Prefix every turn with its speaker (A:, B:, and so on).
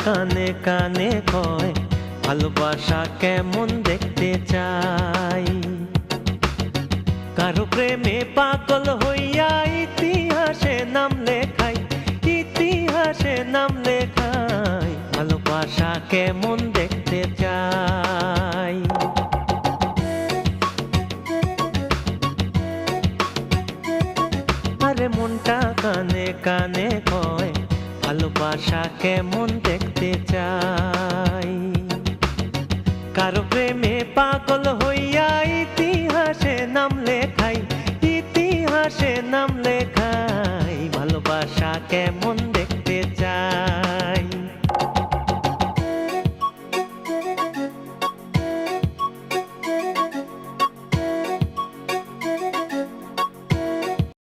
A: কানে কানে কয় ভালোবাসা কেমন দেখতে চাই। কারো প্রেমে পাগল হইয়া ইতিহাসে নাম লেখাই, ইতিহাসে নাম লেখাই, ভালোবাসা কেমন দেখতে চাই। আরে মনটা কানে কানে কয় ভালোবাসা কেমন দেখতে চাই। কারো প্রেমে পাগল হইয়া ইতিহাসে নাম লেখাই, ইতিহাসে নাম লেখাই, ভালোবাসা কেমন